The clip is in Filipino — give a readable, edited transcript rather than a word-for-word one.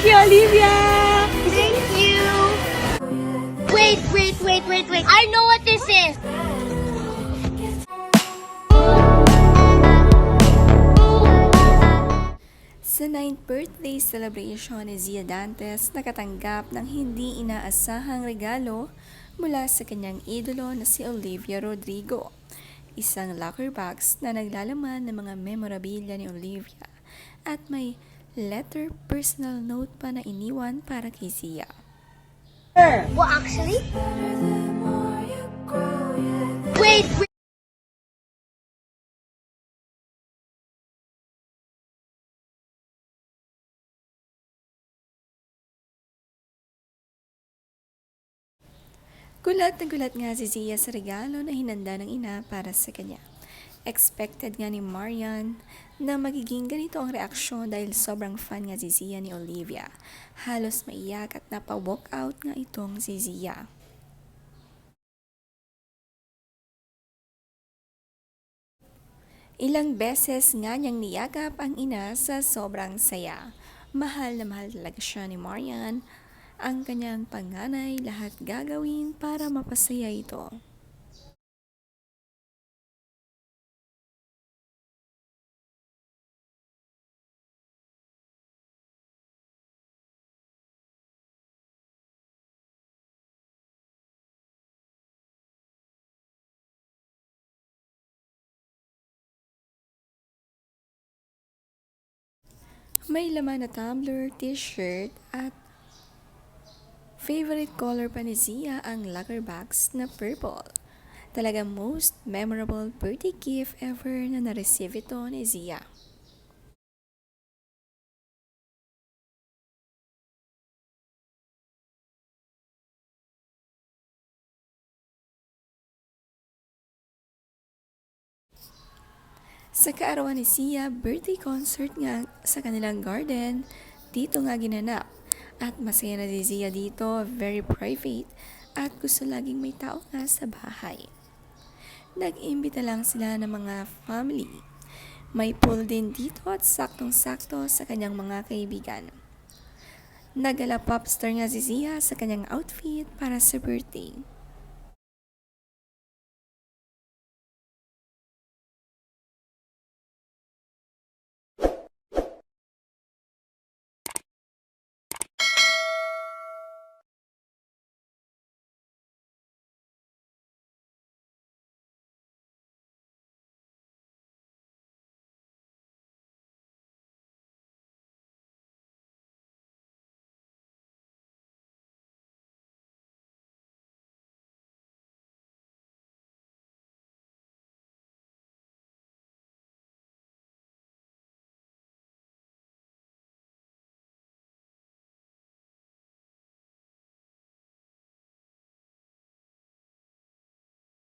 Thank you, Olivia! Thank you. Wait. I know what this is. Sa 9th birthday celebration ni Zia Dantes, nakatanggap ng hindi inaasahang regalo mula sa kanyang idolo na si Olivia Rodrigo. Isang locker box na naglalaman ng mga memorabilia ni Olivia at may letter personal note pa na iniwan para kay Zia. Well, actually. Wait. Gulat na gulat nga si Zia sa regalo na hinanda ng ina para sa kanya. Expected nga ni Marian na magiging ganito ang reaksyon dahil sobrang fan nga si Zia ni Olivia. Halos maiyak at napa-walk out nga itong si Zia. Ilang beses nga niyang niyakap ang ina sa sobrang saya. Mahal na mahal talaga siya ni Marian. Ang kanyang panganay, lahat gagawin para mapasaya ito. May laman na tumbler, t-shirt at favorite color pa ni Zia ang locker box na purple. Talagang most memorable birthday gift ever na na-receive ito ni Zia. Sa kaarawan ni Zia, birthday concert nga sa kanilang garden, dito nga ginanap. At masaya na si Zia dito, very private, at gusto laging may tao nga sa bahay. Nag-imbita lang sila ng mga family. May pool din dito at saktong-sakto sa kanyang mga kaibigan. Nagala popstar nga si Zia sa kanyang outfit para sa birthday.